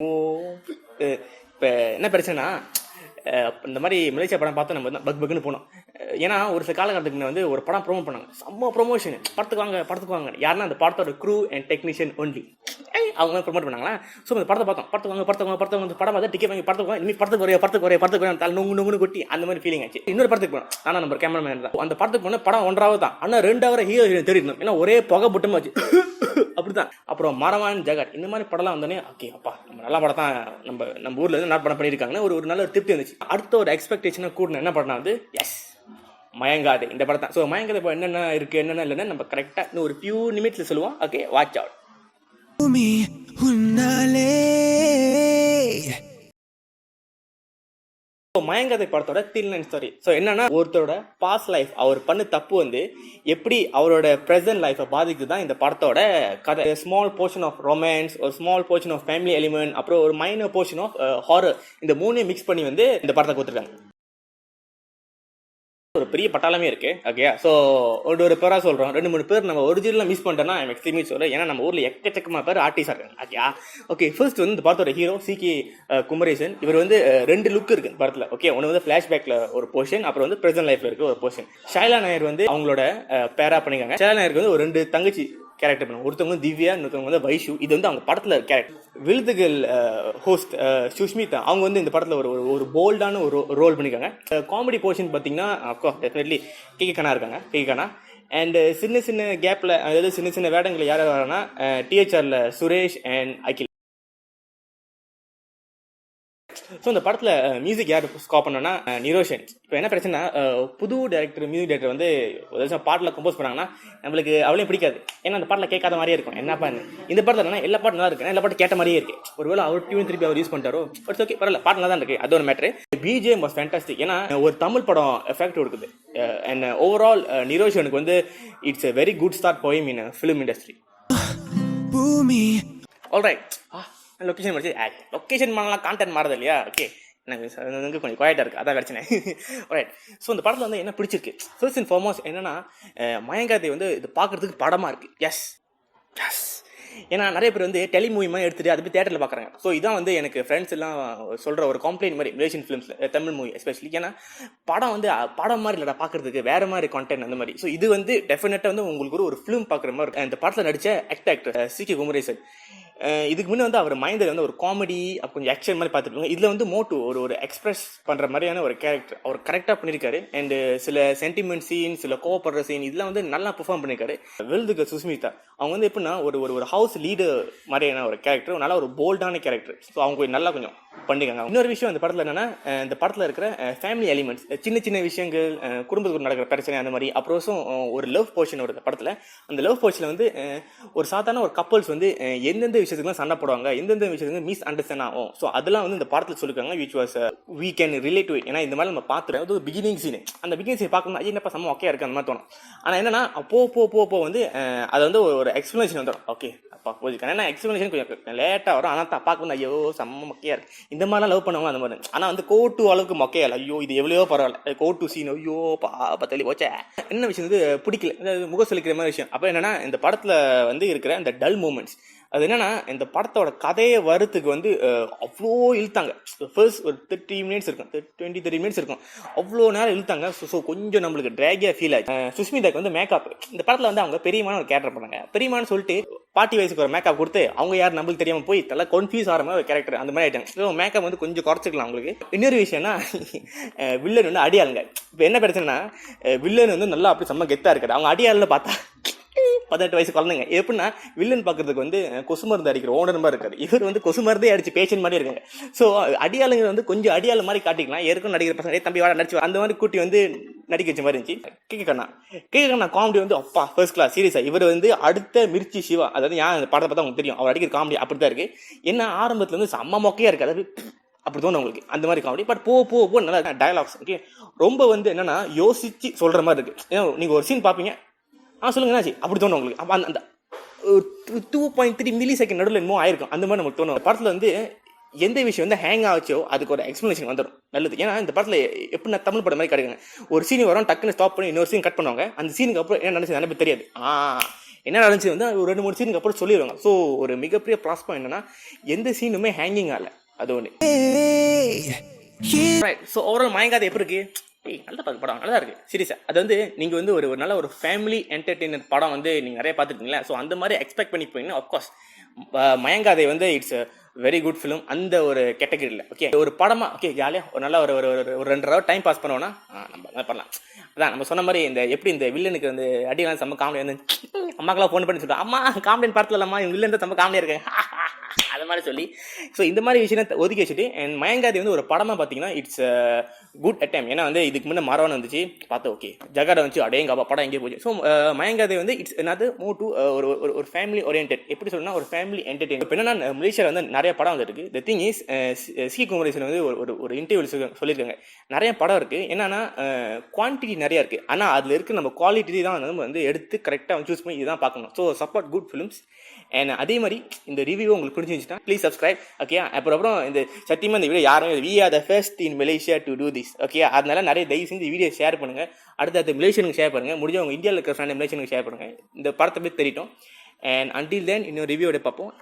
ஓ இப்போ என்ன பிரச்சனைனா, இந்த மாதிரி மலேசியா படம் பார்த்தா நம்ம பக் பக்குன்னு போனோம். ஏன்னா ஒரு சில காலகட்டத்துக்கு வந்து ஒரு படம் ப்ரோமோட் பண்ணாங்க, செம்ம ப்ரொமோஷன், படத்துக்கு வாங்க யாருன்னா அந்த படத்தோட க்ரூ அண்ட் டெக்னீஷியன் ஒன்லி அவங்க ப்ரொமோட் பண்ணாங்களா. ஸோ அந்த படத்தை பார்த்தோம், படத்துக்கு வந்து படம் பார்த்தா டிக்கெட் வாங்கி படத்துக்கு இனிமேல் படத்துக்கு வரைய தலை நொங்கு கொட்டி அந்த மாதிரி ஃபீலிங் ஆச்சு. இன்னொரு படத்துக்கு போனோம், ஆனால் நம்ம கேமராமேன் தான். அந்த படத்துக்கு போனால் படம் 1 தான், ஆனால் 2 ஹவர் ஹீரோ தேடிடணும், ஏன்னா ஒரே புகை புட்டமாச்சு அப்படிதான். அப்புறம் மரவான் ஜெகட் இந்த மாதிரி படம்லாம் வந்தோடனே ஓகே அப்பா நம்ம நல்ல படம் தான், நம்ம ஊர்ல இருந்து நல்ல படம் பண்ணியிருக்காங்கன்னா ஒரு நல்ல திருப்தி வந்துச்சு. அடுத்த ஒரு எக்ஸ்பெக்டேஷனை கூட என்ன படம் வந்து எஸ் மயங்காதே இந்த படம் தான். ஸோ மயங்காதே இப்போ என்னென்ன இருக்கு என்னென்ன இல்லைன்னா நம்ம கரெக்டாக இன்னும் ஒரு ஃபியூ நிமிட்ஸ்ல சொல்லுவோம். Okay watch out. மயங்காதை படத்தோட தில் அண்ட் ஸ்டோரி. ஸோ என்னன்னா ஒருத்தரோட பாஸ்ட் லைஃப், அவர் பண்ண தப்பு வந்து எப்படி அவரோட பிரசன்ட் லைஃபை பாதிக்குது தான் இந்த படத்தோட கதை. ஸ்மால் போர்ஷன் ஆஃப் ரொமான்ஸ், ஒரு small portion of family element, அப்புறம் ஒரு மைனர் போர்ஷன் ஆஃப் ஹாரர், இந்த மூணையும் மிக்ஸ் பண்ணி வந்து இந்த படத்தை கொடுத்துருக்காங்க. ஒரு பெரிய பட்டாளமே இருக்கு. ஓகே, ஸோ ஒரு பேரா சொல்றோம், 2-3 பேர் நம்ம ஒரிஜினலா மிஸ் பண்ணிட்டோம்னா ஐம் எக்ஸ்ட்ரீம்லி சொல்றேன். ஏன்னா நம்ம ஊர்ல எக்கச்சக்கமா பேர் ஆர்டிஸ்டா இருக்காங்க. ஓகே ஓகே, ஃபர்ஸ்ட் வந்து இந்த படத்தோட ஹீரோ சிகே குமரேசன். இவர் வந்து 2 லுக் இருக்கு படத்துல. ஓகே, ஒன்று வந்து ஃபிளாஷ்பேக்ல ஒரு போர்ஷன், அப்புறம் வந்து பிரசன்ட் லைஃப்ல இருக்க ஒரு போர்ஷன். ஷைலா நாயர் வந்து அவங்களோட பேரா பண்ணிருக்காங்க. ஷைலா நாயருக்கு வந்து ஒரு 2 தங்கச்சி கேரக்டர் பண்ணுவாங்க, ஒருத்தவங்க வந்து திவ்யா, இன்னொருத்தவங்க வந்து வைஷு. இது வந்து அவங்க படத்துல கேரக்டர். விழுதுகள் ஹோஸ்ட் சுஷ்மிதா, அவங்க வந்து இந்த படத்துல ஒரு போல்டான ஒரு ரோல் பண்ணிருக்காங்க. காமெடி போர்ஷன் பாத்தீங்கன்னா டெஃபினெட்லி கேகே கண்ணா இருக்காங்க, கேகே கண்ணா. அண்ட் சின்ன சின்ன கேப்ல, அதாவது சின்ன சின்ன வேடங்கள் யார் வராங்கன்னா டிஹெச்ஆர்ல சுரேஷ் அண்ட் அகில். ஸோ இந்த படத்தில் மியூசிக் யார் ஸ்காப் பண்ணோன்னா நிரோஷன். இப்போ என்ன பிரச்சனை, புது மியூசிக் டைரக்டர் வந்து பாட்டில் கம்போஸ் பண்ணாங்கன்னா நம்மளுக்கு அவளையும் பிடிக்காது, ஏன்னா அந்த பாட்டில் கேட்காத மாதிரியே இருக்கும். என்னப்பா இந்த படத்தில் என்னன்னா எல்லா பாட்டு நல்லா இருக்கு, எல்லா பாட்டு கேட்ட மாதிரியே இருக்கு. ஒருவேளை அவர் டியூன் திருப்பி அவர் யூஸ் பண்ணிட்டாரோ, பட் ஓகே பரவாயில்ல, பாட்டு நல்லா தான் இருக்கு, அது ஒரு மேட்ரு. பிஜிஎம் வாஸ் ஃபேண்டாஸ்டிக், ஏன்னா ஒரு தமிழ் படம் எஃபெக்ட் கொடுக்குது. அண்ட் ஓவரால் நிரோஷனுக்கு வந்து it's a very good start for him in film industry. Alright, location முடிச்சு லொக்கேஷன் பண்ணலாம், கான்டென்ட் மாறுது இல்லையா. ஓகே, எனக்கு கொஞ்சம் குவாய்ட்டாக இருக்குது, அதான் பிரச்சனை. ரைட், ஸோ இந்த படத்தில் வந்து என்ன பிடிச்சிருக்கு, ஃபர்ஸ்ட் அண்ட் ஃபார்மோஸ்ட் என்னன்னா மயங்காதை வந்து இது பார்க்குறதுக்கு படமாக இருக்குது. எஸ் எஸ், ஏன்னா நிறைய பேர் வந்து டெலி மூவிமா எடுத்துகிட்டு அது போய் தேட்டரில் பார்க்குறாங்க. ஸோ இதான் வந்து எனக்கு ஃப்ரெண்ட்ஸ் எல்லாம் சொல்கிற ஒரு கம்ப்ளைண்ட் மாதிரி மலேசியன் ஃபிலிம்ஸில், தமிழ் மூவி எஸ்பெஷலி. ஏன்னா படம் வந்து படம் மாதிரி இல்லைடா பார்க்குறதுக்கு, வேறு மாதிரி கான்டென்ட் அந்த மாதிரி. ஸோ இது வந்து டெஃபினட்டாக வந்து உங்களுக்கு ஒரு ஃபிலிம் பார்க்குற மாதிரி இருக்கும். இந்த படத்தில் நடித்த ஆக்டர் சிகே குமரேசன், இதுக்கு முன்னே வந்து அவர் மைண்டில் வந்து ஒரு காமெடி கொஞ்சம் ஆக்ஷன் மாதிரி பார்த்துருப்பாங்க. இதில் வந்து மோட்டு ஒரு எக்ஸ்பிரஸ் பண்ணுற மாதிரியான ஒரு கேரக்டர் அவர் கரெக்டாக பண்ணியிருக்காரு. அண்டு சில சென்டிமெண்ட் சீன், சில கோவப்படுற சீன், இதெல்லாம் வந்து நல்லா பெர்ஃபார்ம் பண்ணியிருக்காரு. விழுதுக சுஸ்மிதா, அவங்க வந்து எப்படின்னா ஒரு ஹவுஸ் லீடர் மாதிரியான ஒரு கேரக்டர், நல்லா ஒரு போல்டான கேரக்டர். ஸோ அவங்க நல்லா கொஞ்சம் பண்ணிருக்காங்க. இன்னொரு விஷயம் இந்த படத்தில் என்னன்னா, இந்த படத்தில் இருக்கிற ஃபேமிலி எலிமெண்ட்ஸ், சின்ன சின்ன விஷயங்கள், குடும்பத்துக்கு நடக்கிற பிரச்சனை அந்த மாதிரி. அப்புறம் ஒரு லவ் போர்ஷன் வருது படத்தில். அந்த லவ் போர்ஷனில் வந்து ஒரு சாதாரண ஒரு கப்பல்ஸ் வந்து எந்தெந்த விஷயத்துக்குலாம் சண்டை போடுவாங்க, எந்தெந்த விஷயத்துக்கு மிஸ் அண்டர்ஸ்டாண்ட் ஆகும். ஸோ அதெல்லாம் வந்து இந்த படத்தில் சொல்லிருக்காங்க, which was we can relate to it. ஏன்னா இந்த மாதிரி நம்ம பார்த்துட்டு அது பிகினிங் சீன், அந்த பிகினிங் சீன் பார்க்கணும், ஐயா என்னப்பா செம்ம ஓகே இருக்கு அந்த மாதிரி தோணும். ஆனால் என்னன்னா போ வந்து அது வந்து ஒரு எக்ஸ்பிளனேஷன் வந்துடும். ஓகே அப்பா போச்சுக்கான, ஏன்னா எக்ஸ்பிளனேஷன் கொஞ்சம் லேட்டாக வரும், ஆனால் பார்க்கணும் ஐயோ செம்ம மொக்கையா இருக்கு, இந்த மாதிரிலாம் லவ் பண்ணுவாங்க அந்த மாதிரி. ஆனால் வந்து கோட்டு அளவுக்கு மொக்கையா இல்லை, ஐயோ இது எவ்வளோ பரவாயில்ல, கோட்டு சீன் ஐயோ பத்தலி போச்சே. என்ன விஷயம் வந்து பிடிக்கல, முகம் சொல்லிக்கிற மாதிரி விஷயம். அப்போ என்னன்னா இந்த படத்தில் வந்து இருக்கிற இந்த டல் மூமெண்ட்ஸ், அது என்னன்னா இந்த படத்தோட கதையை வரத்துக்கு வந்து அவ்வளோ இழுத்தாங்க. ஃபர்ஸ்ட் ஒரு 30 மினிட்ஸ் இருக்கும், 20-30 மினிட்ஸ் இருக்கும், அவ்வளோ நேரம் இழுத்தாங்க. ஸோ கொஞ்சம் நம்மளுக்கு ட்ராகியா ஃபீல் ஆச்சு. சுஷ்மிதாக்கு வந்து மேக்கப் இந்த படத்தில் வந்து அவங்க பெரியமான ஒரு கேரக்டர் பண்ணாங்க. பெரியமானு சொல்லிட்டு பாட்டி வயசுக்கு ஒரு மேக்கப் கொடுத்து அவங்க யார் நம்மளுக்கு தெரியாமல் போய் தலை கன்ஃபியூஸ் ஆகிற மாதிரி ஒரு கேரக்டர் அந்த மாதிரி ஆயிட்டாங்க. ஸோ மேக்கப் வந்து கொஞ்சம் குறைச்சிக்கலாம் அவங்களுக்கு. இன்னொரு விஷயம்னா வில்லன் வந்து அடியாளுங்க. இப்போ என்ன பிரச்சனைனா வில்லன் வந்து நல்லா அப்படி செம்ம கெத்தாக இருக்காரு, அவங்க அடியாளில் பார்த்தா 18 வயசு குழந்தைங்க. எப்படின்னா வில்லன் பார்க்கறதுக்கு வந்து கொசு மருந்து அடிக்கிற ஓனர் மாதிரி இருக்காரு, இவர் வந்து கொசு மருந்தே அடிச்சு பேஷன் மாதிரி இருக்காங்க. ஸோ அடியாளுங்க வந்து கொஞ்சம் அடியாள மாதிரி காட்டிக்கலாம், ஏற்கனவே நடிக்கிற பசங்க தம்பி வாட நடிச்சு அந்த மாதிரி கூட்டி வந்து நடிக்க வச்ச மாதிரி இருந்துச்சு. கேகே கண்ணா காமெடி வந்து அப்பா ஃபர்ஸ்ட் கிளாஸ். சீரியஸா இவர் வந்து அடுத்த மிர்ச்சி சிவா, அதாவது ஏன் அந்த படத்தை பார்த்தா உங்களுக்கு தெரியும், அவர் அடிக்கிற காமெடி அப்படிதான் இருக்கு. என்ன ஆரம்பத்துல வந்து செம்ம மொக்கையா இருக்கு, அதாவது அப்படி தோணும் உங்களுக்கு அந்த மாதிரி காமெடி. பட் போ நல்லா டயலாக்ஸ் ஓகே ரொம்ப வந்து என்னன்னா யோசிச்சு சொல்ற மாதிரி இருக்கு. ஏன்னா நீங்க ஒரு சீன் பாப்பீங்க, சொல்லுங்க என்னாச்சு அப்படி தோணும் உங்களுக்கு. அப்போ அந்த 2.3 மில்லி செகண்ட் நடுவில் என்னமோ ஆயிருக்கும், அந்த மாதிரி நமக்கு தோணும். படத்தில் வந்து எந்த விஷயம் வந்து ஹேங் ஆச்சோ அதுக்கு ஒரு எக்ஸ்பிளனேஷன் வந்துடும், நல்லது. ஏன்னா இந்த படத்தில் எப்படி நான் தமிழ் படம் மாதிரி கிடைக்குங்க, ஒரு சீன் வரும் டக்குன்னு ஸ்டாப் பண்ணி இன்னொரு சீன் கட் பண்ணுவாங்க, அந்த சீனுக்கு அப்புறம் என்ன நினைச்சு நினைப்பு தெரியாது. என்ன நடந்துச்சு வந்து ஒரு 2-3 சீனுக்கு அப்புறம் சொல்லிடுவாங்க. ஸோ ஒரு மிகப்பெரிய ப்ளஸ் பாயிண்ட் என்னன்னா எந்த சீனுமே ஹேங்கிங் ஆகல, அது ஒன்று. ரைட். ஸோ ஓவரால் மயங்காதை எப்படி இருக்கு? நல்ல படம் நல்லா இருக்கு சீரியஸா. அது வந்து நீங்க வந்து ஒரு நல்ல ஒரு ஃபேமிலி என்டர்டெய்னர் படம் வந்து நீங்க நிறைய பார்த்துருக்கீங்களா? ஸோ அந்த மாதிரி எக்ஸ்பெக்ட் பண்ணி போனீங்கன்னா அஃப்கோர்ஸ் மயங்காதை வந்து இட்ஸ் வெரி குட் ஃபிலிம் அந்த ஒரு கேட்டகரியில். ஓகே, ஒரு படமா ஓகே ஜாலியாக ஒரு நல்ல ஒரு ஒரு 2 ஹவர் டைம் பாஸ் பண்ணுவோன்னா நம்ம பண்ணலாம். அதான் நம்ம சொன்ன மாதிரி இந்த எப்படி இந்த வில்லனுக்கு வந்து அடிலாம் செம்ம காமெடி வந்து அம்மாக்கெல்லாம் ஃபோன் பண்ணி சொல்லுவோம், அம்மா காமெடி படத்தில் இல்லம்மா இவங்க வில்லன் தான் செம்ம காமெடியாக இருக்கு அது மாதிரி சொல்லி. ஸோ இந்த மாதிரி விஷயம் ஒதுக்கி வச்சுட்டு அண்ட் மயங்காதி வந்து ஒரு படமாக பார்த்தீங்கன்னா இட்ஸ் குட் அட் டைம். ஏன்னா வந்து இதுக்கு முன்னே மரவன் வந்துச்சு பார்த்தா, ஓகே ஜகாடை வந்துச்சு அடேங்க அப்பா படம் எங்கேயே போச்சு. ஸோ மயங்காதி வந்து இட்ஸ் என்னது மூவ் டு ஒரு ஃபேமிலி ஓரியன்ட். எப்படி சொல்லணும்னா ஒரு ஃபேமிலி என்டர்டெயின். இப்போ என்னன்னா மலேசியாவில் வந்து நிறைய படம் வந்துருக்கு. The thing is C Kumaresan வந்து ஒரு இன்டர்வியூ சொல்லியிருக்காங்க நிறைய படம் இருக்குது, என்னன்னா குவான்டிட்டி நிறையா இருக்குது, ஆனால் அதில் இருக்க நம்ம குவாலிட்டி தான் நம்ம வந்து எடுத்து கரெக்டாக சூஸ் பண்ணி இதுதான் பார்க்கணும். So support good films. And அதே மாதிரி இந்த ரிவ்யூ உங்களுக்கு பிடிச்சிருந்துச்சுன்னா ப்ளீஸ் சப்ஸ்கிரைப். ஓகே, அப்புறம் இந்த சத்தியமாக இந்த வீடியோ யாருமே we are the first in Malaysia to do this. Okay, அதனால நிறைய தயவு செஞ்சு வீடியோ ஷேர் பண்ணுங்கள், அடுத்த மலேசியனுக்கு ஷேர் பண்ணுங்கள், முடிஞ்சவங்க இந்தியாவில் இருக்கிற ஃப்ரெண்ட் மலேசியனுக்கு ஷேர் பண்ணுங்கள், இந்த படத்தை பற்றி தெரியட்டும். அண்ட் அன்டில் தென் இன்னொரு ரிவ்யூவோட பார்ப்போம்.